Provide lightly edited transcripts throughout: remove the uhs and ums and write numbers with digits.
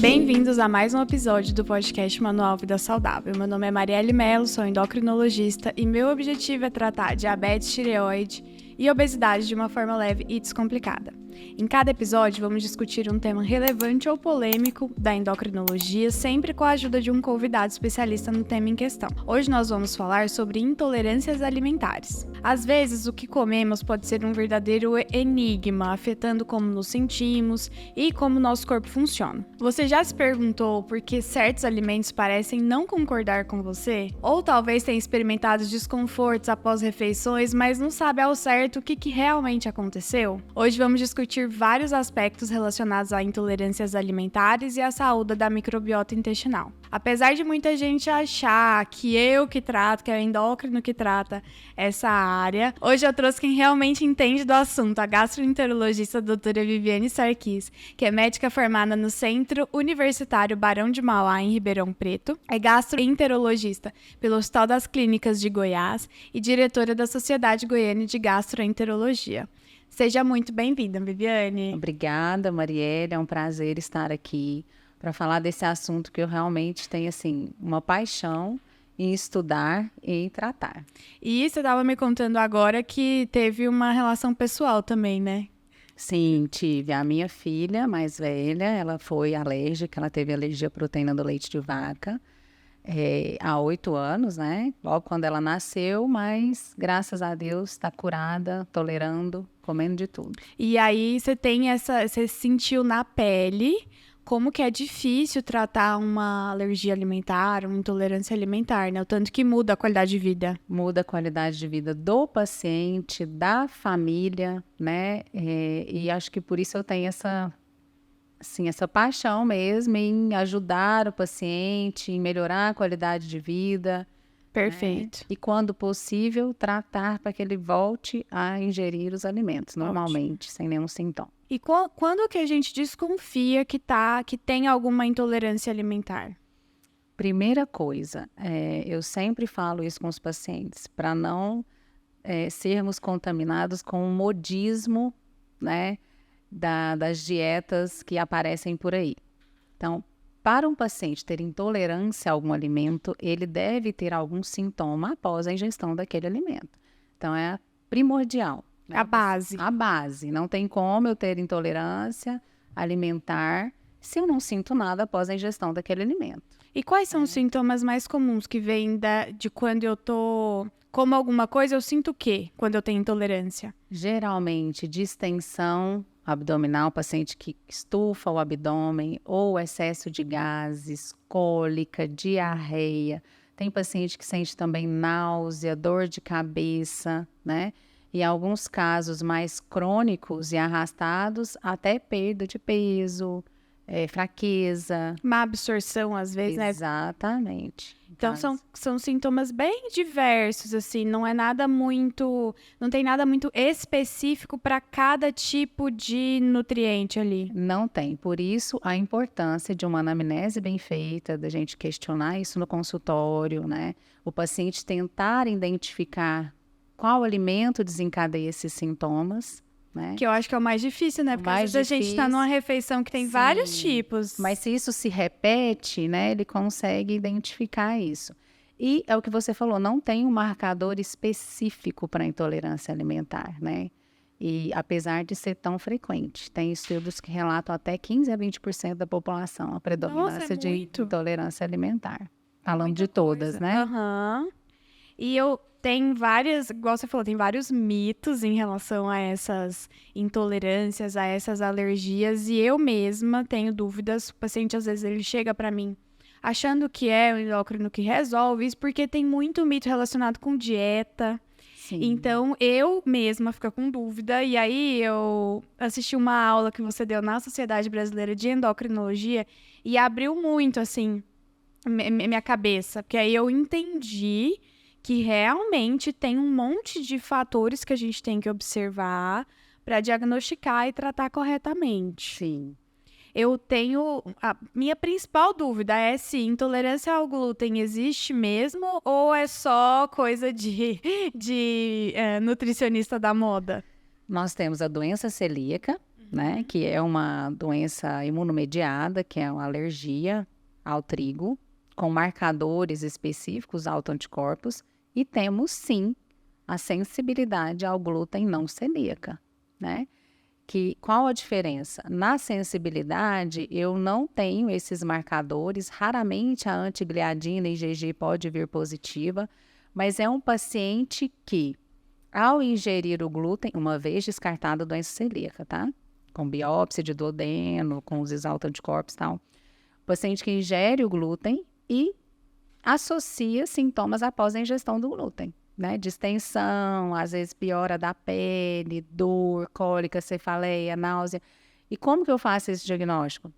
Bem-vindos a mais um episódio do podcast Manual Vida Saudável. Meu nome é Marielle Mello, sou endocrinologista e meu objetivo é tratar diabetes, tireoide e obesidade de uma forma leve e descomplicada. Em cada episódio, vamos discutir um tema relevante ou polêmico da endocrinologia, sempre com a ajuda de um convidado especialista no tema em questão. Hoje nós vamos falar sobre intolerâncias alimentares. Às vezes, o que comemos pode ser um verdadeiro enigma, afetando como nos sentimos e como nosso corpo funciona. Você já se perguntou por que certos alimentos parecem não concordar com você? Ou talvez tenha experimentado desconfortos após refeições, mas não sabe ao certo o que realmente aconteceu? Hoje vamos discutir vários aspectos relacionados a intolerâncias alimentares e à saúde da microbiota intestinal. Apesar de muita gente achar que eu que trato, que é o endócrino que trata essa área, hoje eu trouxe quem realmente entende do assunto, a gastroenterologista doutora Viviane Sarkis, que é médica formada no Centro Universitário Barão de Mauá, em Ribeirão Preto, é gastroenterologista pelo Hospital das Clínicas de Goiás e diretora da Sociedade Goiana de Gastroenterologia. Seja muito bem-vinda, Viviane. Obrigada, Marielle. É um prazer estar aqui para falar desse assunto que eu realmente tenho, assim, uma paixão em estudar e em tratar. E você estava me contando agora que teve uma relação pessoal também, né? Sim, tive. A minha filha mais velha, ela foi alérgica, ela teve alergia à proteína do leite de vaca. Há 8 anos, né? Logo quando ela nasceu, mas graças a Deus está curada, tolerando, comendo de tudo. E aí você sentiu na pele como que é difícil tratar uma alergia alimentar, uma intolerância alimentar, né? O tanto que muda a qualidade de vida. Muda a qualidade de vida do paciente, da família, né? E acho que por isso eu tenho essa paixão mesmo em ajudar o paciente, em melhorar a qualidade de vida. Perfeito. Né? E, quando possível, tratar para que ele volte a ingerir os alimentos, normalmente, sem nenhum sintoma. E quando que a gente desconfia que tem alguma intolerância alimentar? Primeira coisa, eu sempre falo isso com os pacientes, para não sermos contaminados com o modismo, né? Das dietas que aparecem por aí. Então, para um paciente ter intolerância a algum alimento, ele deve ter algum sintoma após a ingestão daquele alimento. Então, é primordial. Né? A base. A base. Não tem como eu ter intolerância alimentar se eu não sinto nada após a ingestão daquele alimento. E quais são os sintomas mais comuns que vêm de quando eu como alguma coisa, eu sinto o quê quando eu tenho intolerância? Geralmente, distensão abdominal, paciente que estufa o abdômen, ou excesso de gases, cólica, diarreia. Tem paciente que sente também náusea, dor de cabeça, né? E em alguns casos mais crônicos e arrastados, até perda de peso, fraqueza. Má absorção, às vezes, né? Exatamente. Então, são sintomas bem diversos, assim, não tem nada muito específico para cada tipo de nutriente ali. Não tem, por isso a importância de uma anamnese bem feita, da gente questionar isso no consultório, né? O paciente tentar identificar qual alimento desencadeia esses sintomas, né? Que eu acho que é o mais difícil, né? Porque às vezes a gente está numa refeição que tem Sim, vários tipos. Mas se isso se repete, né, ele consegue identificar isso. E é o que você falou, não tem um marcador específico para intolerância alimentar, né? E apesar de ser tão frequente, tem estudos que relatam até 15 a 20% da população a predominância de intolerância alimentar. Falando de todas, né? Uhum. E tem várias, igual você falou, tem vários mitos em relação a essas intolerâncias, a essas alergias, e eu mesma tenho dúvidas. O paciente, às vezes, ele chega para mim achando que é o endócrino que resolve isso, porque tem muito mito relacionado com dieta. Sim. Então, eu mesma fico com dúvida, e aí eu assisti uma aula que você deu na Sociedade Brasileira de Endocrinologia e abriu muito, assim, minha cabeça, porque aí eu entendi que realmente tem um monte de fatores que a gente tem que observar para diagnosticar e tratar corretamente. Sim. Eu tenho... A minha principal dúvida é se intolerância ao glúten existe mesmo ou é só coisa de nutricionista da moda? Nós temos a doença celíaca, né? Que é uma doença imunomediada, que é uma alergia ao trigo, com marcadores específicos, autoanticorpos, e temos sim a sensibilidade ao glúten não celíaca, né? Qual a diferença? Na sensibilidade, eu não tenho esses marcadores, raramente a antigliadina IgG pode vir positiva, mas é um paciente que, ao ingerir o glúten, uma vez descartada a doença celíaca, tá? Com biópsia de duodeno, com os autoanticorpos e tal. O paciente que ingere o glúten e associa sintomas após a ingestão do glúten, né? Distensão, às vezes piora da pele, dor, cólica, cefaleia, náusea. E como que eu faço esse diagnóstico?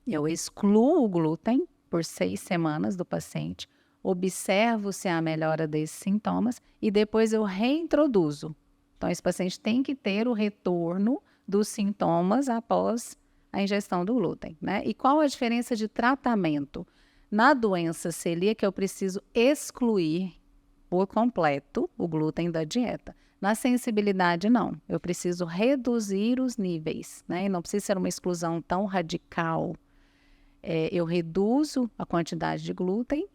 Eu excluo o glúten por 6 semanas do paciente, observo se há melhora desses sintomas e depois eu reintroduzo. Então, esse paciente tem que ter o retorno dos sintomas após a ingestão do glúten, né? E qual a diferença de tratamento? Na doença celíaca, eu preciso excluir por completo o glúten da dieta. Na sensibilidade, não. Eu preciso reduzir os níveis, né? E não precisa ser uma exclusão tão radical. Eu reduzo a quantidade de glúten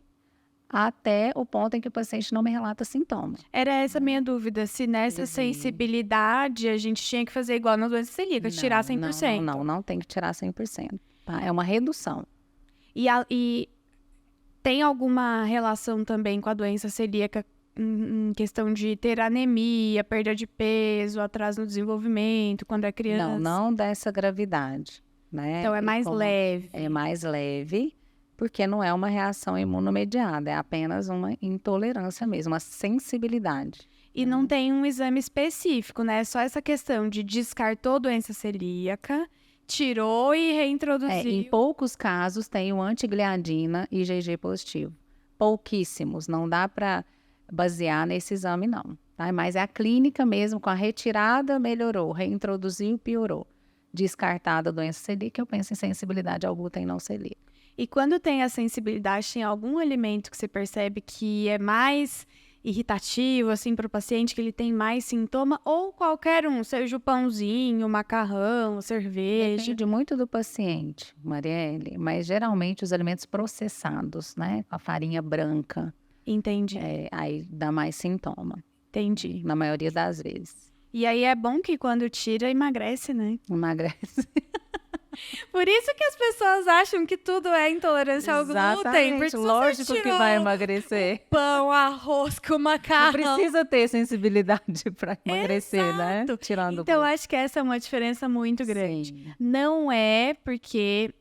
até o ponto em que o paciente não me relata sintomas. Era essa a minha dúvida, se nessa Uhum. sensibilidade a gente tinha que fazer igual na doença celíaca, tirar 100%. Não tem que tirar 100%. Tá? É uma redução. E tem alguma relação também com a doença celíaca em questão de ter anemia, perda de peso, atraso no desenvolvimento, quando é criança? Não dessa gravidade, né? Então é mais leve. É mais leve, porque não é uma reação imunomediada, é apenas uma intolerância mesmo, uma sensibilidade. E não tem um exame específico, né? Só essa questão de descartou doença celíaca, tirou e reintroduziu. Em poucos casos tem o antigliadina IgG positivo. Pouquíssimos, não dá para basear nesse exame não. Tá? Mas é a clínica mesmo, com a retirada melhorou, reintroduziu piorou. Descartada a doença celíaca, eu penso em sensibilidade ao glúten não celíaco. E quando tem a sensibilidade, tem algum alimento que você percebe que é mais irritativo, assim, para o paciente, que ele tem mais sintoma? Ou qualquer um, seja o pãozinho, o macarrão, cerveja? Depende muito do paciente, Marielle, mas geralmente os alimentos processados, né? A farinha branca, Entendi, aí dá mais sintoma, entendi. na maioria das vezes. E aí é bom que quando tira, emagrece, né? Emagrece. Por isso que as pessoas acham que tudo é intolerância ao glúten. Exatamente, Porque se lógico você que tirou vai emagrecer. pão, arroz com Não macarrão. precisa ter sensibilidade para emagrecer, né? Exato. Tirando o Então, glúten. acho que essa é uma diferença muito grande. Sim. Não é porque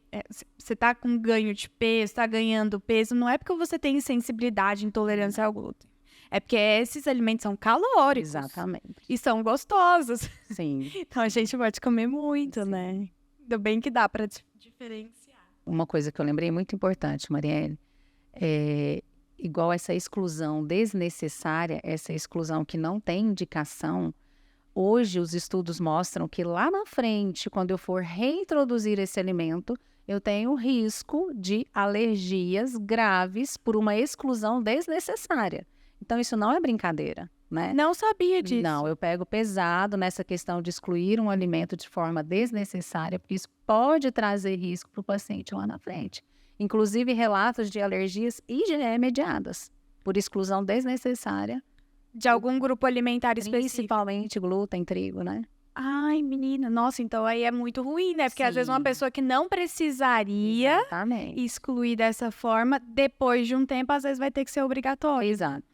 você tá com ganho de peso, tá ganhando peso, não é porque você tem sensibilidade, intolerância ao glúten. É porque esses alimentos são calóricos. Exatamente. E são gostosos. Sim. Então, a gente pode comer muito, né? Ainda bem que dá para diferenciar. Uma coisa que eu lembrei muito importante, Marielle, igual essa exclusão desnecessária, essa exclusão que não tem indicação, hoje os estudos mostram que lá na frente, quando eu for reintroduzir esse alimento, eu tenho risco de alergias graves por uma exclusão desnecessária. Então, isso não é brincadeira, né? Não sabia disso. Não, eu pego pesado nessa questão de excluir um alimento de forma desnecessária, porque isso pode trazer risco para o paciente lá na frente. Inclusive relatos de alergias IgE mediadas por exclusão desnecessária. De algum grupo alimentar específico. Principalmente glúten, trigo, né? Ai, menina, nossa, então aí é muito ruim, né? Porque às vezes uma Sim. pessoa que não precisaria Exatamente. excluir dessa forma, depois de um tempo, às vezes vai ter que ser obrigatório. Exato.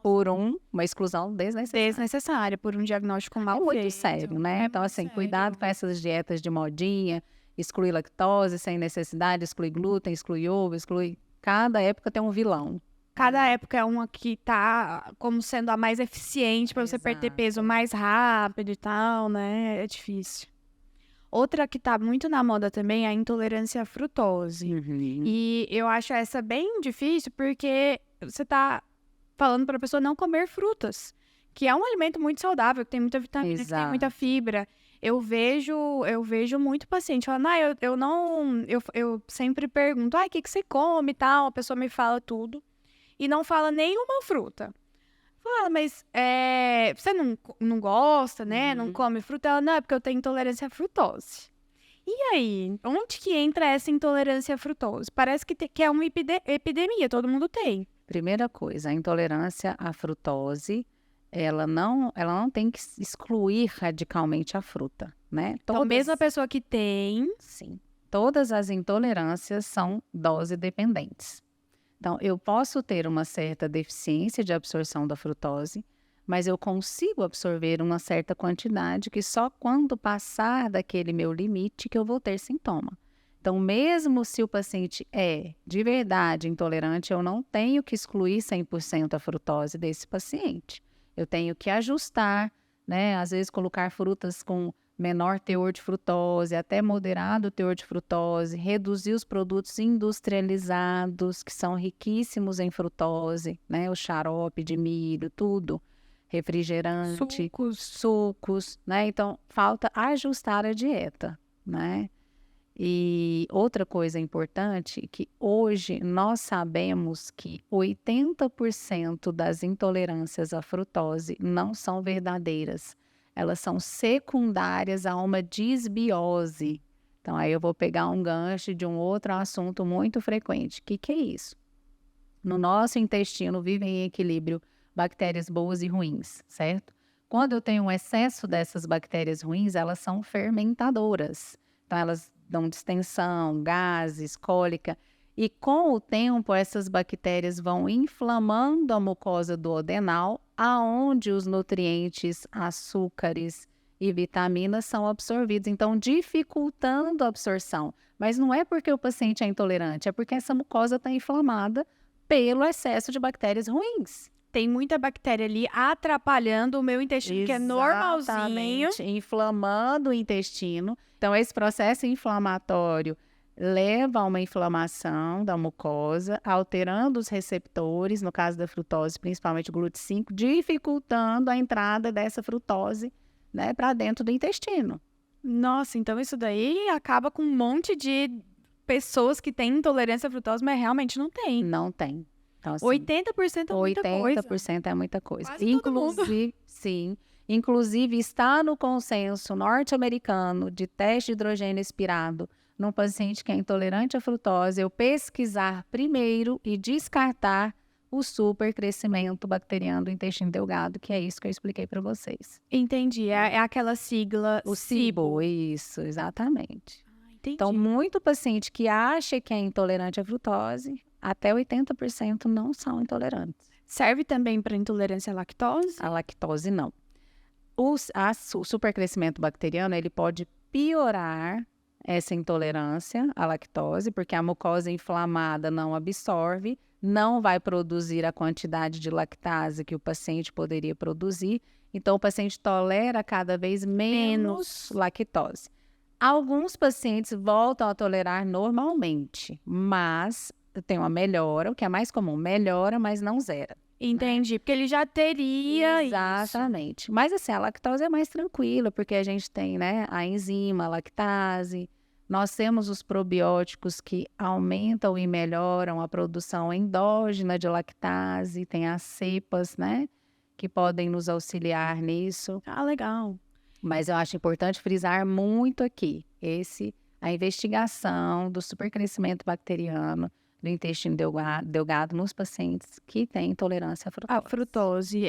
Por uma exclusão desnecessária. Desnecessária, por um diagnóstico mal É muito feito. sério, né? É Então, muito assim, sério. cuidado com essas dietas de modinha, excluir lactose sem necessidade, excluir glúten, excluir ovo, excluir... Cada época tem um vilão. Cada época é uma que tá como sendo a mais eficiente para você perder Exato. peso mais rápido e tal, né? É difícil. Outra que tá muito na moda também é a intolerância à frutose. E eu acho essa bem difícil porque você tá falando para a pessoa não comer frutas, que é um alimento muito saudável, que tem muita vitamina, que tem Exato. muita fibra. Eu vejo muito paciente falando, eu sempre pergunto, o que você come e tal, a pessoa me fala tudo e não fala nenhuma fruta. Fala, mas você não gosta, né? Não come fruta? Ela, não, é porque eu tenho intolerância à frutose. E aí, onde que entra essa intolerância à frutose? Parece que é uma epidemia, todo mundo tem. Primeira coisa, a intolerância à frutose, ela não tem que excluir radicalmente a fruta, né? Então, mesmo a pessoa que tem, Sim, todas as intolerâncias são dose dependentes. Então, eu posso ter uma certa deficiência de absorção da frutose, mas eu consigo absorver uma certa quantidade que só quando passar daquele meu limite que eu vou ter sintoma. Então, mesmo se o paciente é de verdade intolerante, eu não tenho que excluir 100% a frutose desse paciente. Eu tenho que ajustar, né? Às vezes colocar frutas com menor teor de frutose, até moderado teor de frutose, reduzir os produtos industrializados, que são riquíssimos em frutose, né? O xarope de milho, tudo, refrigerante, sucos, né? Então, falta ajustar a dieta, né? E outra coisa importante, que hoje nós sabemos que 80% das intolerâncias à frutose não são verdadeiras. Elas são secundárias a uma disbiose. Então, aí eu vou pegar um gancho de um outro assunto muito frequente. O que é isso? No nosso intestino vivem em equilíbrio bactérias boas e ruins, certo? Quando eu tenho um excesso dessas bactérias ruins, elas são fermentadoras. Então, elas dão distensão, gases, cólica. E com o tempo, essas bactérias vão inflamando a mucosa duodenal, aonde os nutrientes, açúcares e vitaminas são absorvidos. Então, dificultando a absorção. Mas não é porque o paciente é intolerante, é porque essa mucosa está inflamada pelo excesso de bactérias ruins. Tem muita bactéria ali atrapalhando o meu intestino, que é normalzinho. Inflamando o intestino. Então, esse processo inflamatório leva a uma inflamação da mucosa, alterando os receptores, no caso da frutose, principalmente o GLUT5, dificultando a entrada dessa frutose, né, para dentro do intestino. Nossa, então isso daí acaba com um monte de pessoas que têm intolerância à frutose, mas realmente não tem. Não tem. Então, assim, 80% é muita coisa. 80% é muita coisa. Quase todo mundo. Sim. Inclusive, está no consenso norte-americano de teste de hidrogênio expirado num paciente que é intolerante à frutose, eu pesquisar primeiro e descartar o supercrescimento bacteriano do intestino delgado, que é isso que eu expliquei para vocês. Entendi. É aquela sigla O SIBO, isso, exatamente. Entendi. Então, muito paciente que acha que é intolerante à frutose, até 80% não são intolerantes. Serve também para intolerância à lactose? A lactose, não. O supercrescimento bacteriano, ele pode piorar essa intolerância à lactose, porque a mucosa inflamada não absorve, não vai produzir a quantidade de lactase que o paciente poderia produzir, então o paciente tolera cada vez menos lactose. Alguns pacientes voltam a tolerar normalmente, mas tem uma melhora, o que é mais comum, melhora, mas não zera. Entendi, porque ele já teria Exatamente. Mas assim, a lactose é mais tranquila, porque a gente tem, né, a enzima, a lactase. Nós temos os probióticos que aumentam e melhoram a produção endógena de lactase, tem as cepas, né, que podem nos auxiliar nisso. Ah, legal. Mas eu acho importante frisar muito aqui, a investigação do supercrescimento bacteriano do intestino delgado nos pacientes que têm intolerância à frutose. A frutose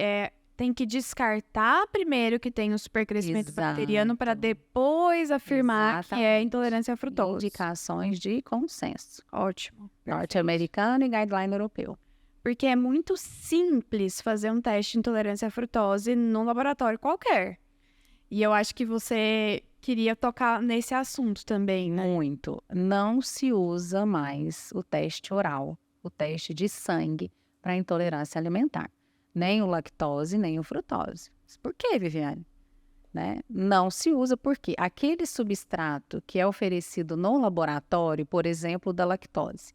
tem que descartar primeiro que tem o supercrescimento bacteriano para depois afirmar que é intolerância à frutose. Indicações de consenso. Ótimo. Norte-americano e guideline europeu. Porque é muito simples fazer um teste de intolerância à frutose num laboratório qualquer. E eu acho que você queria tocar nesse assunto também, né? Muito. Não se usa mais o teste oral, o teste de sangue para intolerância alimentar. Nem o lactose, nem o frutose. Por que, Viviane? Né? Não se usa porque aquele substrato que é oferecido no laboratório, por exemplo, da lactose,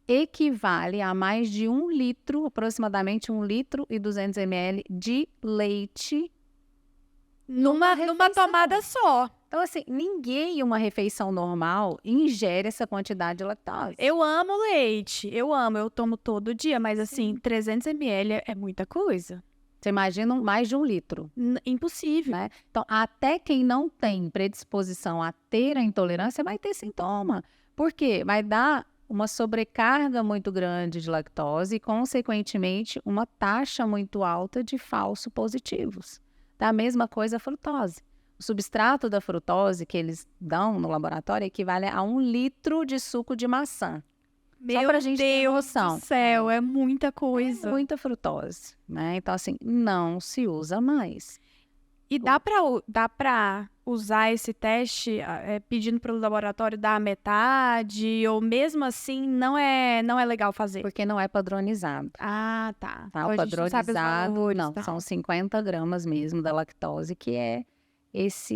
equivale a mais de 1 litro, aproximadamente 1 litro e 200 ml de leite numa tomada só. Então, assim, ninguém em uma refeição normal ingere essa quantidade de lactose. Eu amo leite, eu tomo todo dia, mas assim, 300 ml é muita coisa. Você imagina mais de 1 litro, Impossível. né? Então, até quem não tem predisposição a ter a intolerância vai ter sintoma. Por quê? Vai dar uma sobrecarga muito grande de lactose e, consequentemente, uma taxa muito alta de falsos positivos. Da mesma coisa a frutose. O substrato da frutose que eles dão no laboratório equivale a 1 litro de suco de maçã. Meu pra gente ter Deus noção. do céu, é muita coisa. Muita frutose, né? Então, assim, não se usa mais. E dá pra usar esse teste pedindo para o laboratório dar a metade, ou mesmo assim não é legal fazer? Porque não é padronizado. Ah, tá. Tá? Então O a gente não sabe os padronizado, valores, não, tá. são 50 gramas mesmo da lactose, que é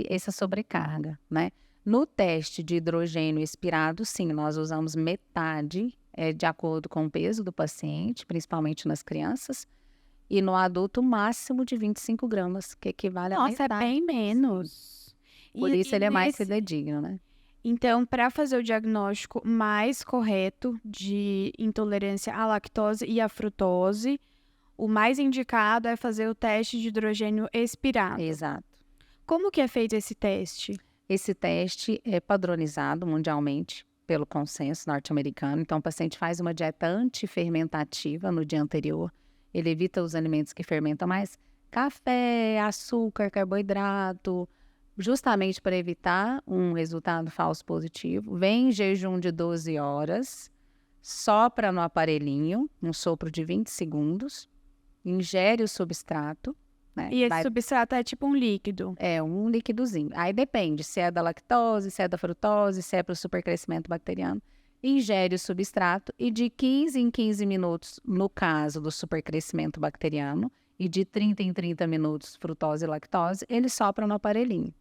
essa sobrecarga, né? No teste de hidrogênio expirado, sim, nós usamos metade, de acordo com o peso do paciente, principalmente nas crianças, e no adulto, máximo de 25 gramas, que equivale a Nossa, é metade. bem menos. Por isso ele é mais nesse- fidedigno, né? Então, para fazer o diagnóstico mais correto de intolerância à lactose e à frutose, o mais indicado é fazer o teste de hidrogênio expirado. Exato. Como que é feito esse teste? Esse teste é padronizado mundialmente pelo consenso norte-americano. Então, o paciente faz uma dieta antifermentativa no dia anterior. Ele evita os alimentos que fermentam mais, café, açúcar, carboidrato, justamente para evitar um resultado falso positivo. Vem em jejum de 12 horas, sopra no aparelhinho, um sopro de 20 segundos, ingere o substrato, né? E esse substrato é tipo um líquido? É um líquidozinho. Aí depende se é da lactose, se é da frutose, se é para o supercrescimento bacteriano. Ingere o substrato e de 15 em 15 minutos, no caso do supercrescimento bacteriano, e de 30 em 30 minutos, frutose e lactose, ele sopra no aparelhinho.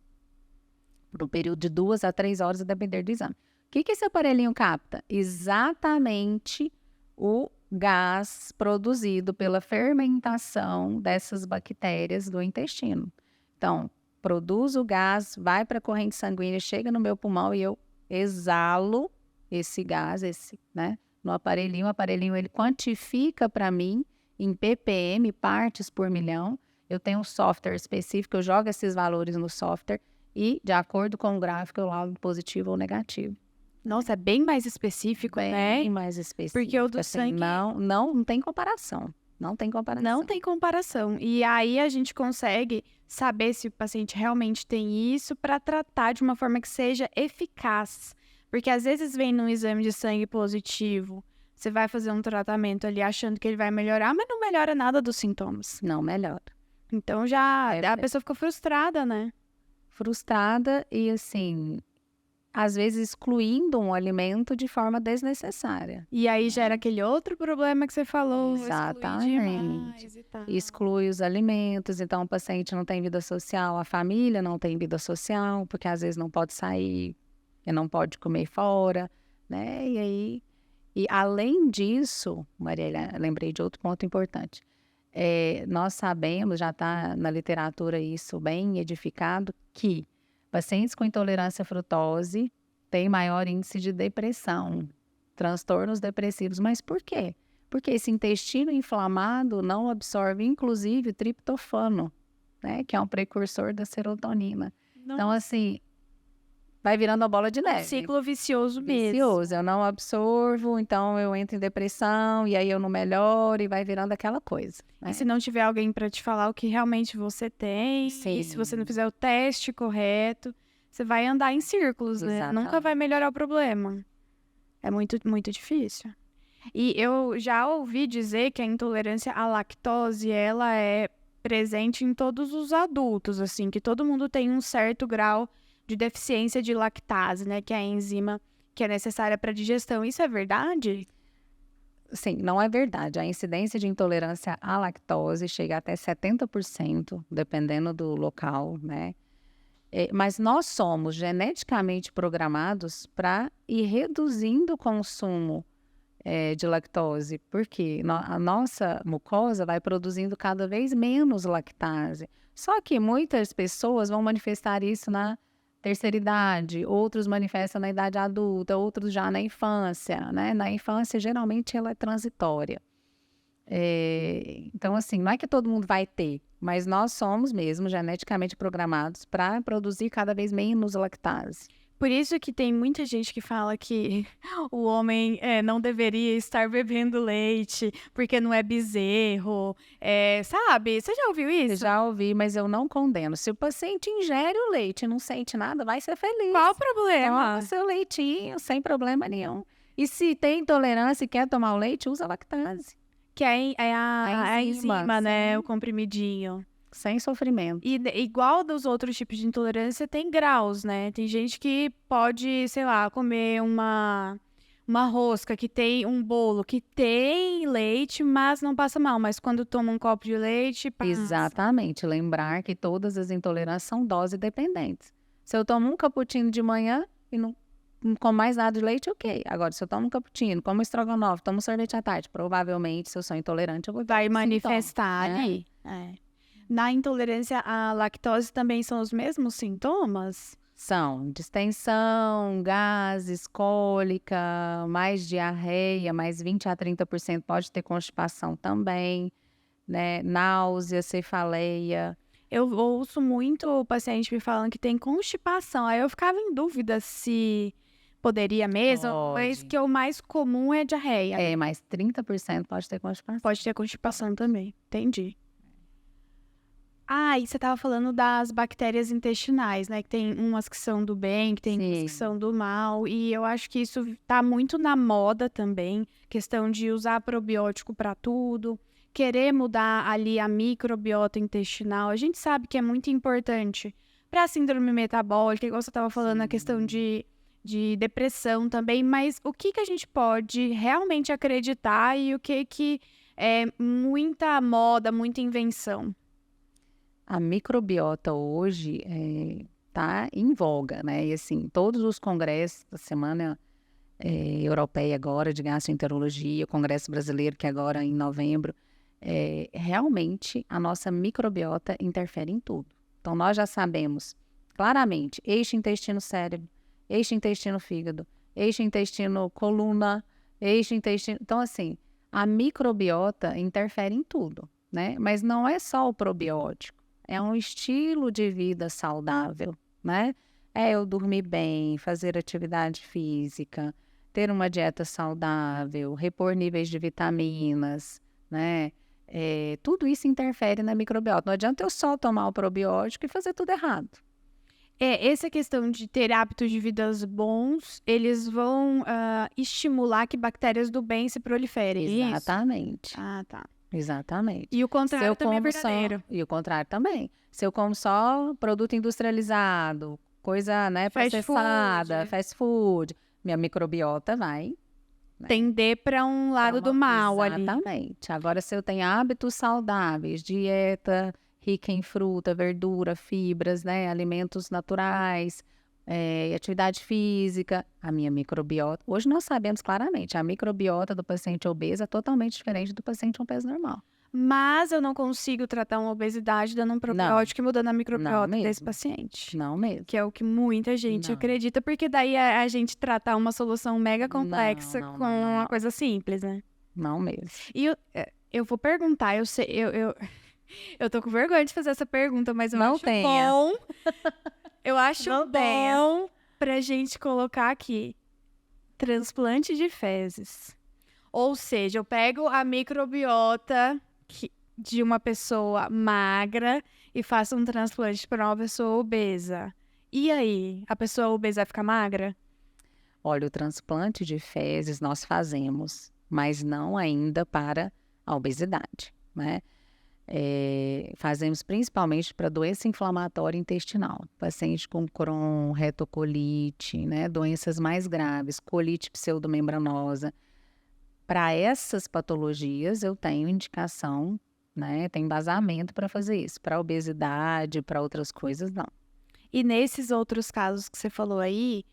Por um período de 2 a 3 horas, a depender do exame. O que esse aparelhinho capta? Exatamente o gás produzido pela fermentação dessas bactérias do intestino. Então, produz o gás, vai para a corrente sanguínea, chega no meu pulmão e eu exalo esse gás, né, no aparelhinho. O aparelhinho ele quantifica para mim em ppm, partes por milhão. Eu tenho um software específico, eu jogo esses valores no software e, de acordo com o gráfico, eu laudo positivo ou negativo. Nossa, é bem mais específico, né? Bem mais específico. Porque o do assim, sangue... Não tem comparação. Não tem comparação. Não tem comparação. E aí a gente consegue saber se o paciente realmente tem isso para tratar de uma forma que seja eficaz. Porque às vezes vem num exame de sangue positivo, você vai fazer um tratamento ali achando que ele vai melhorar, mas não melhora nada dos sintomas. Não melhora. Então já a pessoa fica frustrada, né? Frustrada e assim, às vezes excluindo um alimento de forma desnecessária. E aí gera aquele outro problema que você falou. Exatamente. E tal. Exclui os alimentos, então o paciente não tem vida social, a família não tem vida social, porque às vezes não pode sair, e não pode comer fora, né? E aí, e além disso, Mariela, lembrei de outro ponto importante. Nós sabemos, já está na literatura isso bem edificado, que pacientes com intolerância à frutose têm maior índice de depressão, transtornos depressivos. Mas por quê? Porque esse intestino inflamado não absorve, inclusive, triptofano, né? Que é um precursor da serotonina. Não. Então, assim, vai virando a bola de neve. Ciclo vicioso mesmo. Vicioso. Eu não absorvo, então eu entro em depressão, e aí eu não melhoro, e vai virando aquela coisa. Né? E se não tiver alguém para te falar o que realmente você tem, Sim. e se você não fizer o teste correto, você vai andar em círculos, né? Exatamente. Nunca vai melhorar o problema. É muito, muito difícil. E eu já ouvi dizer que a intolerância à lactose, ela é presente em todos os adultos, assim, que todo mundo tem um certo grau de deficiência de lactase, né? Que é a enzima que é necessária para a digestão. Isso é verdade? Sim, não é verdade. A incidência de intolerância à lactose chega até 70%, dependendo do local, né? Mas nós somos geneticamente programados para ir reduzindo o consumo de lactose, porque a nossa mucosa vai produzindo cada vez menos lactase. Só que muitas pessoas vão manifestar isso na terceira idade, outros manifestam na idade adulta, outros já na infância, né? Na infância, geralmente, ela é transitória. Então, assim, não é que todo mundo vai ter, mas nós somos mesmo geneticamente programados para produzir cada vez menos lactase. Por isso que tem muita gente que fala que o homem não deveria estar bebendo leite, porque não é bezerro, sabe? Você já ouviu Eu isso? já ouvi, mas eu não condeno. Se o paciente ingere o leite e não sente nada, vai ser feliz. Qual o problema? Toma seu leitinho, sem problema nenhum. E se tem intolerância e quer tomar o leite, usa lactase. Que é a enzima, né? sim. O comprimidinho. Sem sofrimento. E igual dos outros tipos de intolerância, tem graus, né? Tem gente que pode, sei lá, comer uma rosca que tem um bolo que tem leite, mas não passa mal. Mas quando toma um copo de leite, passa. Exatamente. Lembrar que todas as intolerâncias são dose dependentes. Se eu tomo um cappuccino de manhã e não como mais nada de leite, ok. Agora, se eu tomo um cappuccino, como estrogonofe, tomo sorvete à tarde, provavelmente, se eu sou intolerante, eu vou ter Vai um sintoma, manifestar né? ali. Na intolerância à lactose também são os mesmos sintomas? São distensão, gases, cólica, mais diarreia, mais 20 a 30% pode ter constipação também, né? Náusea, cefaleia. Eu ouço muito o paciente me falando que tem constipação. Aí eu ficava em dúvida se poderia mesmo, mas Pode. que o mais comum é diarreia. Mais 30% pode ter constipação. Pode ter constipação também. Entendi. E você estava falando das bactérias intestinais, né? Que tem umas que são do bem, que tem umas que Sim. são do mal. E eu acho que isso tá muito na moda também. Questão de usar probiótico para tudo. Querer mudar ali a microbiota intestinal. A gente sabe que é muito importante para a síndrome metabólica, igual você estava falando, a questão de depressão também. Mas o que a gente pode realmente acreditar e o que é muita moda, muita invenção? A microbiota hoje está em voga, né? E assim, todos os congressos da Semana Europeia agora de Gastroenterologia, o Congresso Brasileiro que é agora em novembro, realmente a nossa microbiota interfere em tudo. Então nós já sabemos claramente eixo intestino-cérebro, eixo intestino-fígado, eixo intestino-coluna, eixo intestino... Então assim, a microbiota interfere em tudo, né? Mas não é só o probiótico. É um estilo de vida saudável, né? É eu dormir bem, fazer atividade física, ter uma dieta saudável, repor níveis de vitaminas, né? Tudo isso interfere na microbiota. Não adianta eu só tomar o probiótico e fazer tudo errado. Essa questão de ter hábitos de vidas bons, eles vão estimular que bactérias do bem se proliferem. é isso? Exatamente. Tá. Exatamente. E o contrário também é verdadeiro. E o contrário também. Se eu como só produto industrializado, coisa, né, Fast processada, food. fast food, minha microbiota vai Tender para um lado do mal ali. Exatamente. Agora, se eu tenho hábitos saudáveis, dieta rica em fruta, verdura, fibras, né, alimentos naturais, atividade física, a minha microbiota. Hoje nós sabemos claramente, a microbiota do paciente obeso é totalmente diferente do paciente com peso normal. Mas eu não consigo tratar uma obesidade dando um probiótico e mudando a microbiota Não desse mesmo. paciente. Não mesmo. Que é o que muita gente Não. acredita, porque daí a gente tratar uma solução mega complexa Não, com não, não, uma não. coisa simples, né? Não mesmo. E eu vou perguntar, eu sei, eu tô com vergonha de fazer essa pergunta, mas eu Não acho tenha. bom. Eu acho Não bom tenha. pra gente colocar aqui transplante de fezes. Ou seja, eu pego a microbiota de uma pessoa magra e faço um transplante para uma pessoa obesa. E aí, a pessoa obesa vai ficar magra? Olha, o transplante de fezes nós fazemos, mas não ainda para a obesidade, né? Fazemos principalmente para doença inflamatória intestinal, paciente com Crohn, retocolite, né? Doenças mais graves, colite pseudomembranosa. Para essas patologias eu tenho indicação, né? Tem embasamento para fazer isso. Para obesidade, para outras coisas, não. E nesses outros casos que você falou aí,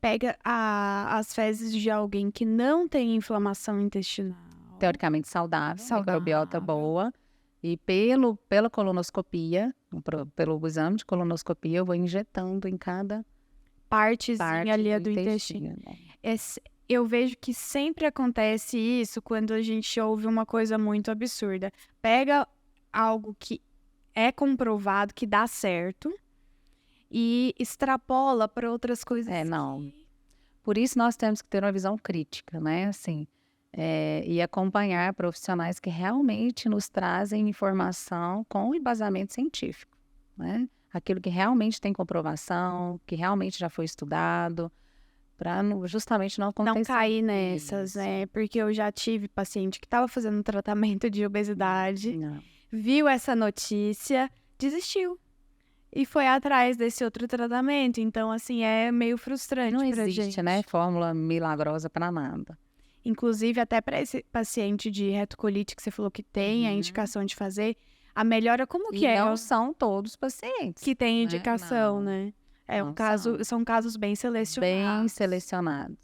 pega as fezes de alguém que não tem inflamação intestinal. Teoricamente saudável, Saudável. microbiota boa. E pela colonoscopia, pelo exame de colonoscopia, eu vou injetando em cada Partezinha parte ali do do intestino. né? eu vejo que sempre acontece isso quando a gente ouve uma coisa muito absurda. Pega algo que é comprovado que dá certo e extrapola para outras coisas. Não. Por isso nós temos que ter uma visão crítica, né? Assim, e acompanhar profissionais que realmente nos trazem informação com embasamento científico, né? Aquilo que realmente tem comprovação, que realmente já foi estudado, para justamente não Não acontecer cair nessas, isso. né? Porque eu já tive paciente que estava fazendo tratamento de obesidade, Não. viu essa notícia, desistiu. E foi atrás desse outro tratamento. Então, assim, é meio frustrante Não pra existe, gente. né? Fórmula milagrosa para nada. Inclusive, até para esse paciente de retocolite que você falou que tem a Uhum. indicação de fazer, a melhora como que E é não são todos pacientes, que tem né? indicação, Não, né? É um não caso, são casos bem bem selecionados. selecionados.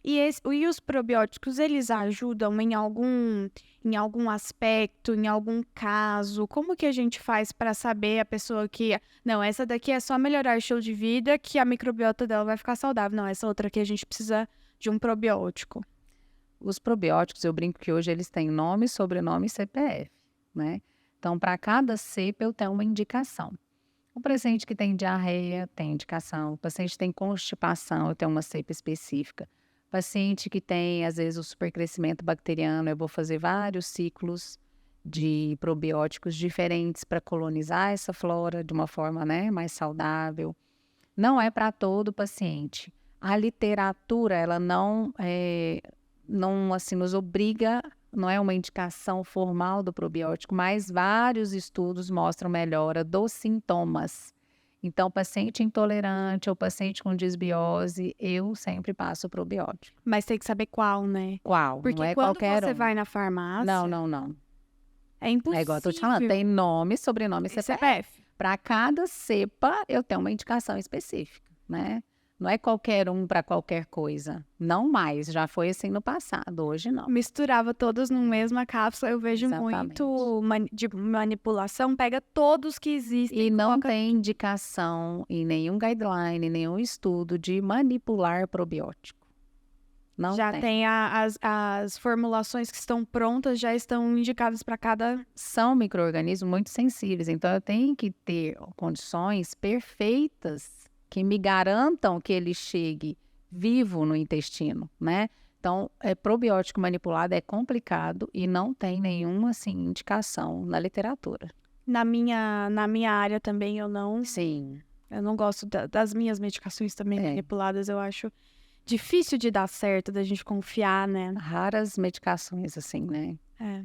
E os probióticos, eles ajudam em algum aspecto, em algum caso? Como que a gente faz para saber a pessoa que, não, essa daqui é só melhorar o estilo de vida, que a microbiota dela vai ficar saudável. Não, essa outra aqui a gente precisa de um probiótico. Os probióticos, eu brinco que hoje eles têm nome, sobrenome e CPF, né? Então, para cada cepa eu tenho uma indicação. O paciente que tem diarreia tem indicação. O paciente que tem constipação, eu tenho uma cepa específica. Paciente que tem, às vezes, o supercrescimento bacteriano, eu vou fazer vários ciclos de probióticos diferentes para colonizar essa flora de uma forma, né, mais saudável. Não é para todo paciente. A literatura, ela não assim, nos obriga, não é uma indicação formal do probiótico, mas vários estudos mostram melhora dos sintomas. Então, paciente intolerante ou paciente com disbiose, eu sempre passo o probiótico. Mas tem que saber qual, né? Qual? Não Porque é quando qualquer você um. vai na farmácia, Não. é É igual eu tô te falando, tem impossível. nome, sobrenome e CPF. CPF. Para cada cepa, eu tenho uma indicação específica, né? Não é qualquer um para qualquer coisa. Não mais, já foi assim no passado, hoje não. Misturava todos numa mesma cápsula. Eu vejo Exatamente. muito de manipulação, pega todos que existem E não coloca... tem indicação em nenhum guideline, nenhum estudo de manipular probiótico. Não Já tem. tem as formulações que estão prontas, já estão indicadas para cada... São micro-organismos muito sensíveis, então eu tenho que ter condições perfeitas que me garantam que ele chegue vivo no intestino, né? Então, probiótico manipulado é complicado e não tem nenhuma, assim, indicação na literatura. Na minha área também Sim. eu não gosto das minhas medicações também É. manipuladas. Eu acho difícil de dar certo, da gente confiar, né? Raras medicações, assim, né? É,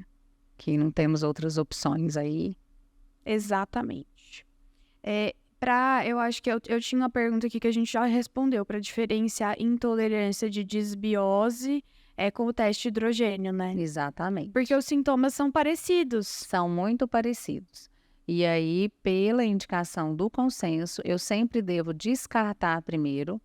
Que não temos outras opções aí. exatamente. Eu acho que eu tinha uma pergunta aqui que a gente já respondeu, para diferenciar intolerância de disbiose com o teste de hidrogênio, né? Exatamente. Porque os sintomas são parecidos. São muito parecidos. E aí, pela indicação do consenso, eu sempre devo descartar primeiro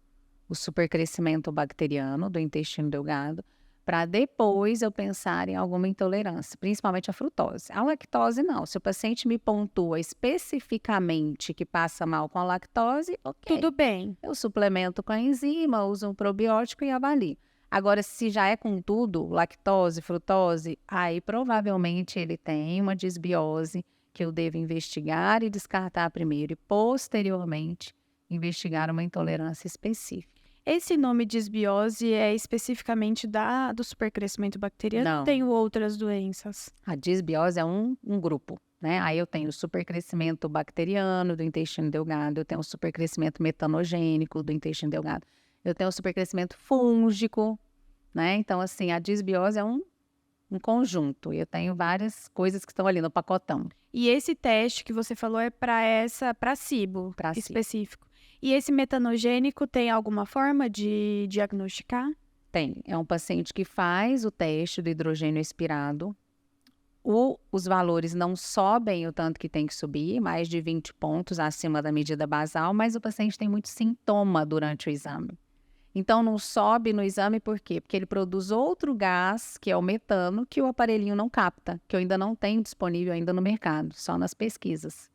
o supercrescimento bacteriano do intestino delgado, para depois eu pensar em alguma intolerância, principalmente a frutose. A lactose, não. Se o paciente me pontua especificamente que passa mal com a lactose, ok. Tudo bem. Eu suplemento com a enzima, uso um probiótico e avalio. Agora, se já é com tudo, lactose, frutose, aí provavelmente ele tem uma disbiose que eu devo investigar e descartar primeiro e posteriormente investigar uma intolerância específica. Esse nome disbiose é especificamente do supercrescimento bacteriano ou Não. tem outras doenças? A disbiose é um grupo, né? Aí eu tenho o supercrescimento bacteriano do intestino delgado, eu tenho o supercrescimento metanogênico do intestino delgado, eu tenho o supercrescimento fúngico, né? Então, assim, a disbiose é um conjunto. Eu tenho várias coisas que estão ali no pacotão. E esse teste que você falou é para SIBO Pra SIBO. específico. E esse metanogênico tem alguma forma de diagnosticar? Tem. É um paciente que faz o teste do hidrogênio expirado. Os valores não sobem o tanto que tem que subir, mais de 20 pontos acima da medida basal, mas o paciente tem muito sintoma durante o exame. Então, não sobe no exame por quê? Porque ele produz outro gás, que é o metano, que o aparelhinho não capta, que eu ainda não tenho disponível ainda no mercado, só nas pesquisas.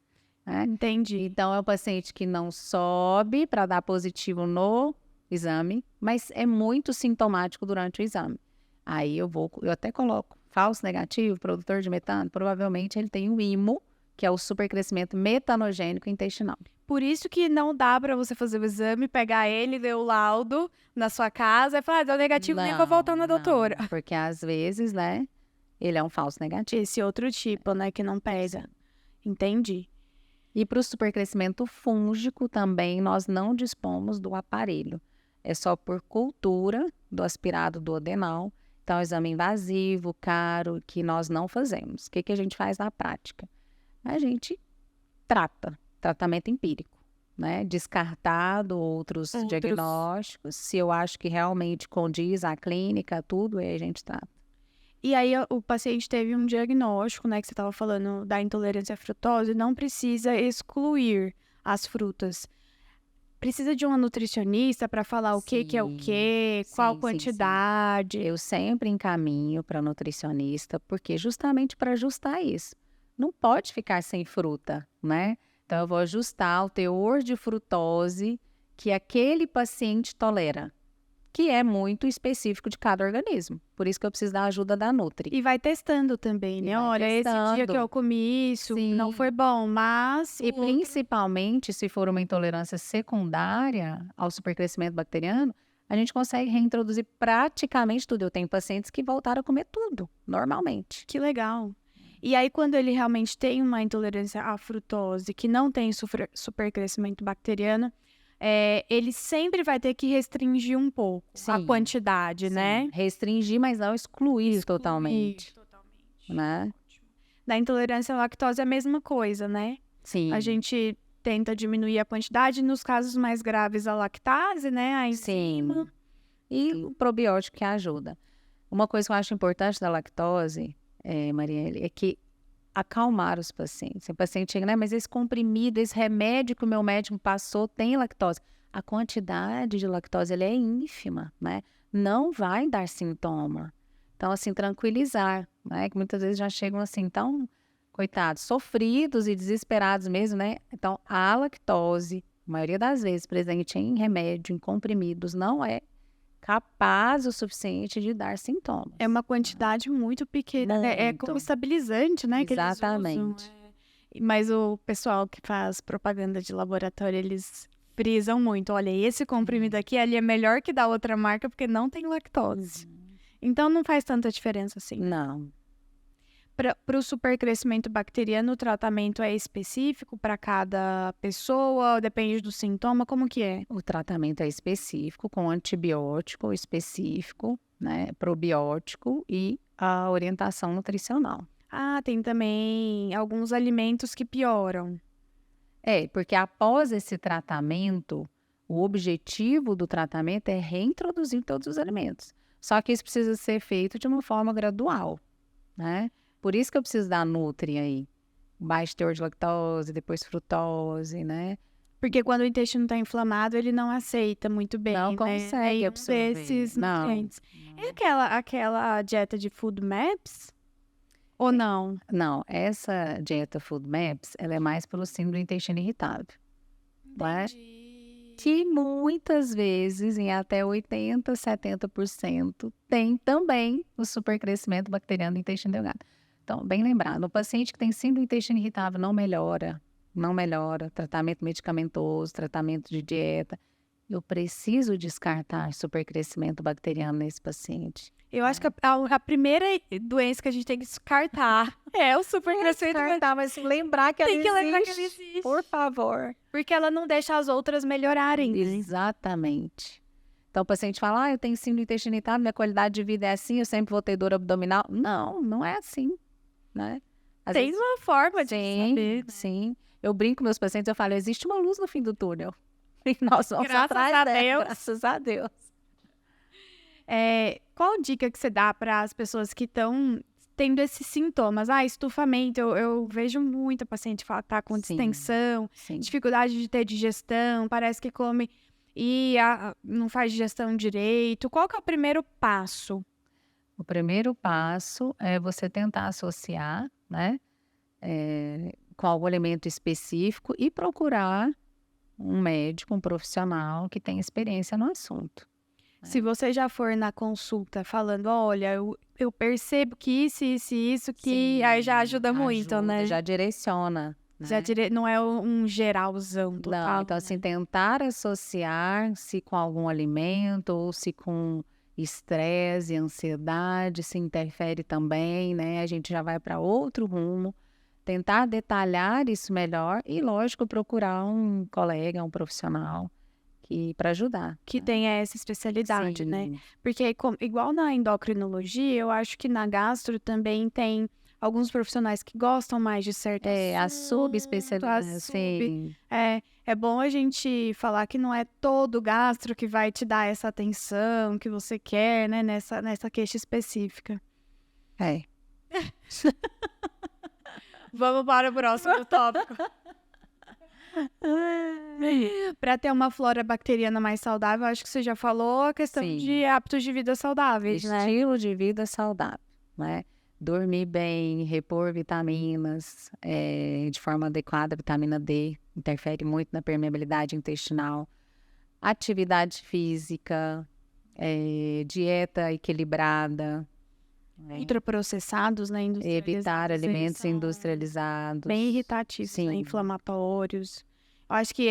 Né? Entendi. Então, é um paciente que não sobe para dar positivo no exame, mas é muito sintomático durante o exame. Aí eu até coloco falso negativo, produtor de metano, provavelmente ele tem o IMO, que é o supercrescimento metanogênico intestinal. Por isso que não dá pra você fazer o exame, pegar ele, ver o laudo na sua casa e falar, deu negativo, nem vou voltar na doutora. Não, porque às vezes, né, ele é um falso negativo. Esse outro tipo, né, que não pega. Entendi. E para o supercrescimento fúngico também nós não dispomos do aparelho. É só por cultura do aspirado duodenal. Então, é um exame invasivo, caro, que nós não fazemos. O que a gente faz na prática? A gente tratamento empírico, né? Descartado outros diagnósticos. Se eu acho que realmente condiz a clínica, tudo, aí a gente trata. E aí o paciente teve um diagnóstico, né, que você estava falando da intolerância à frutose, não precisa excluir as frutas. Precisa de uma nutricionista para falar o que é o quê, qual sim. quantidade. Eu sempre encaminho para nutricionista, porque justamente para ajustar isso. Não pode ficar sem fruta, né? Então, eu vou ajustar o teor de frutose que aquele paciente tolera, que é muito específico de cada organismo. Por isso que eu preciso da ajuda da Nutri. E vai testando também, né? Olha, esse dia que eu comi isso não foi bom, mas... E principalmente se for uma intolerância secundária ao supercrescimento bacteriano, a gente consegue reintroduzir praticamente tudo. Eu tenho pacientes que voltaram a comer tudo, normalmente. Que legal. E aí, quando ele realmente tem uma intolerância à frutose, que não tem supercrescimento bacteriano, ele sempre vai ter que restringir um pouco a quantidade, né? Restringir, mas não excluir totalmente. Né? Da intolerância à lactose é a mesma coisa, né? Sim. A gente tenta diminuir a quantidade, nos casos mais graves a lactase, né? A enzima. Sim. E o probiótico que ajuda. Uma coisa que eu acho importante da lactose, Marielle, é que acalmar os pacientes. O paciente chega, né? Mas esse comprimido, esse remédio que o meu médico passou tem lactose. A quantidade de lactose ela é ínfima, né? Não vai dar sintoma. Então, assim, tranquilizar, né? Que muitas vezes já chegam assim, tão, coitados, sofridos e desesperados mesmo, né? Então, a lactose, a maioria das vezes presente em remédio, em comprimidos, não é capaz o suficiente de dar sintomas. É uma quantidade muito pequena, né? É como estabilizante, né? Exatamente. Mas o pessoal que faz propaganda de laboratório, eles frisam muito. Olha, esse comprimido aqui, ele é melhor que da outra marca porque não tem lactose. Então, não faz tanta diferença assim. Não. Para o supercrescimento bacteriano, o tratamento é específico para cada pessoa? Depende do sintoma? Como que é? O tratamento é específico, com antibiótico específico, né? Probiótico e a orientação nutricional. Ah, tem também alguns alimentos que pioram. Porque após esse tratamento, o objetivo do tratamento é reintroduzir todos os alimentos. Só que isso precisa ser feito de uma forma gradual, né? Por isso que eu preciso da Nutri aí. Baixo teor de lactose, depois frutose, né? Porque quando o intestino está inflamado, ele não aceita muito bem, Não né? consegue absorver. Desses nutrientes. É aquela dieta de Food Maps? Ou não? Não, essa dieta Food Maps, ela é mais pelo síndrome do intestino irritável. Que muitas vezes, em até 80%, 70%, tem também o supercrescimento bacteriano do intestino delgado. Então, bem lembrado, o paciente que tem síndrome do intestino irritável não melhora, tratamento medicamentoso, tratamento de dieta. Eu preciso descartar supercrescimento bacteriano nesse paciente. Eu acho que a primeira doença que a gente tem que descartar é o supercrescimento bacteriano. Mas lembrar que Tem que ela lembrar que ela existe, existe. por favor. Porque ela não deixa as outras melhorarem. Exatamente. Então, o paciente fala, eu tenho síndrome do intestino irritável, minha qualidade de vida é assim, eu sempre vou ter dor abdominal. Não, não é assim, né? Tem uma forma de saber. Sim. Eu brinco com meus pacientes, eu falo, existe uma luz no fim do túnel. E nós vamos Graças atrás a dela, Deus. graças a Deus. Qual dica que você dá para as pessoas que estão tendo esses sintomas? Estufamento, eu vejo muita paciente falar que tá com distensão, dificuldade de ter digestão, parece que come e não faz digestão direito. Qual que é o primeiro passo? O primeiro passo é você tentar associar, né, com algum alimento específico e procurar um médico, um profissional que tem experiência no assunto. Se você já for na consulta falando, olha, eu percebo que isso, que aí já ajuda muito, né? Já direciona, Já né? não é um geralzão Não, total, então né? assim, tentar associar se com algum alimento ou se com estresse, ansiedade, se interfere também, né? A gente já vai para outro rumo. Tentar detalhar isso melhor e, lógico, procurar um colega, um profissional para ajudar. Que tenha essa especialidade, né? Sim. Porque igual na endocrinologia, eu acho que na gastro também tem alguns profissionais que gostam mais de certo A assunto, subespecialidade, sim. É bom a gente falar que não é todo gastro que vai te dar essa atenção que você quer, né? Nessa queixa específica. É. Vamos para o próximo tópico. Para ter uma flora bacteriana mais saudável, acho que você já falou a questão Sim. de hábitos de vida saudáveis, né? Estilo de vida saudável, né? Dormir bem, repor vitaminas de forma adequada, vitamina D interfere muito na permeabilidade intestinal. Atividade física, dieta equilibrada, né? Ultraprocessados, né? Evitar Industrializados, alimentos são industrializados. bem irritativos, né? Sim. Inflamatórios. Eu acho que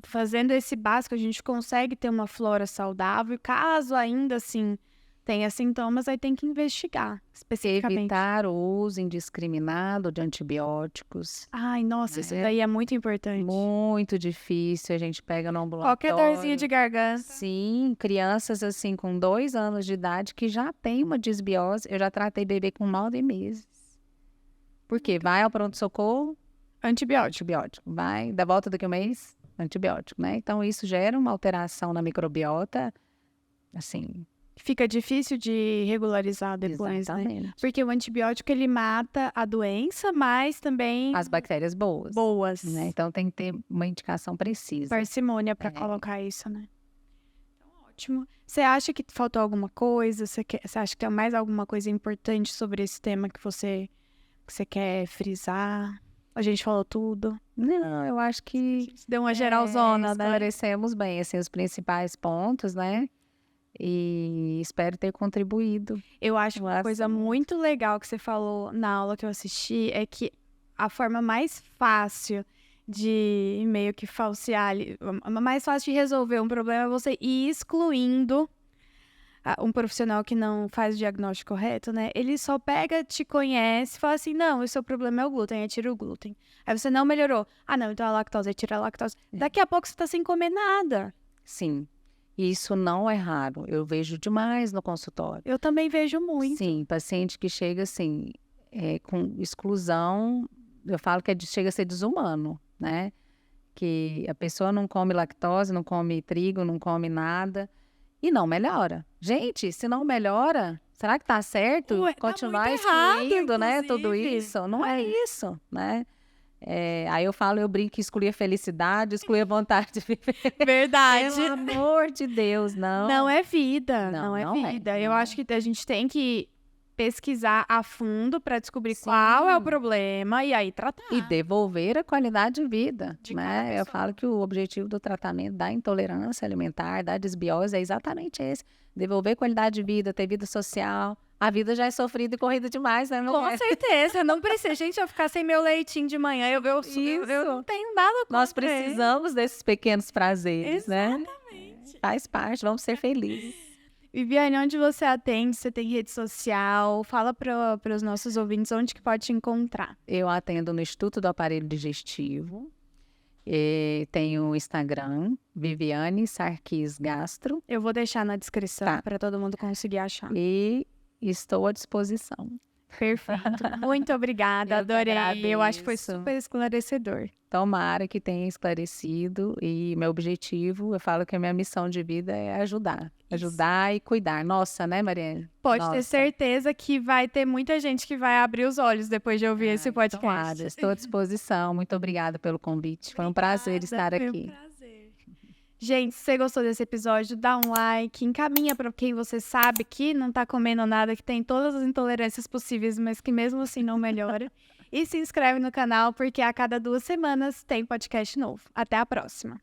fazendo esse básico, a gente consegue ter uma flora saudável. E caso ainda assim tenha sintomas, aí tem que investigar especificamente. Evitar o uso indiscriminado de antibióticos. Ai, nossa, isso daí é muito importante. Muito difícil, a gente pega no ambulatório. Qualquer dorzinha de garganta. Sim, crianças assim com 2 anos de idade que já tem uma disbiose. Eu já tratei bebê com 9 meses. Por quê? Vai ao pronto-socorro, antibiótico. Vai, da volta daqui a um mês, antibiótico, né? Então, isso gera uma alteração na microbiota, assim. Fica difícil de regularizar depois, Exatamente. né? Porque o antibiótico, ele mata a doença, mas também as bactérias boas. Né? Então, tem que ter uma indicação precisa. Parcimônia para colocar isso, né? Então, ótimo. Você acha que faltou alguma coisa? Você acha que tem mais alguma coisa importante sobre esse tema que você quer frisar? A gente falou tudo. Não, eu acho que deu uma geralzona, né? Esclarecemos bem assim, os principais pontos, né? E espero ter contribuído. Eu acho uma coisa muito legal que você falou na aula que eu assisti é que a forma mais fácil de meio que falsear, mais fácil de resolver um problema é você ir excluindo um profissional que não faz o diagnóstico correto, né? Ele só pega, te conhece e fala assim, não, o seu problema é o glúten, aí tira o glúten. Aí você não melhorou. Ah, não, então a lactose, aí tira a lactose. Daqui a pouco você tá sem comer nada. Sim. E isso não é raro. Eu vejo demais no consultório. Eu também vejo muito. Sim, paciente que chega assim, com exclusão, eu falo que chega a ser desumano, né? Que a pessoa não come lactose, não come trigo, não come nada e não melhora. Gente, se não melhora, será que tá certo? Ué, continuar tá muito errado, excluindo, né? Tudo inclusive. isso? Não é isso, né? Aí eu brinco que excluir a felicidade, excluir a vontade de viver. Verdade. Pelo amor de Deus, não. Não é vida, Não é é, vida. Eu não acho que a gente tem que pesquisar a fundo para descobrir Sim. qual é o problema e aí tratar. E devolver a qualidade de vida, De cada né? Eu pessoa. falo que o objetivo do tratamento da intolerância alimentar, da desbiose, é exatamente esse. Devolver qualidade de vida, ter vida social. A vida já é sofrida e corrida demais, né? Com certeza, não precisa. Gente, eu ficar sem meu leitinho de manhã, eu não tenho nada contra. Nós precisamos desses pequenos prazeres, né? Exatamente. Faz parte, vamos ser felizes. Viviane, onde você atende? Você tem rede social? Fala para os nossos ouvintes onde que pode te encontrar. Eu atendo no Instituto do Aparelho Digestivo. Tenho o Instagram, Viviane Sarquis Gastro. Eu vou deixar na descrição Tá. para todo mundo conseguir achar. E estou à disposição. Perfeito. Muito obrigada, Eu adorei. Eu acho que foi agradeço. super esclarecedor. Tomara que tenha esclarecido e meu objetivo, eu falo que a minha missão de vida é ajudar. Ajudar e cuidar. Nossa, né, Mariane? Pode ter Nossa. certeza que vai ter muita gente que vai abrir os olhos depois de ouvir esse podcast. Tomara, estou à disposição. Muito obrigada pelo convite. Foi um prazer estar Foi um aqui. prazer. Gente, se você gostou desse episódio, dá um like, encaminha para quem você sabe que não tá comendo nada, que tem todas as intolerâncias possíveis, mas que mesmo assim não melhora. E se inscreve no canal, porque a cada 2 semanas tem podcast novo. Até a próxima!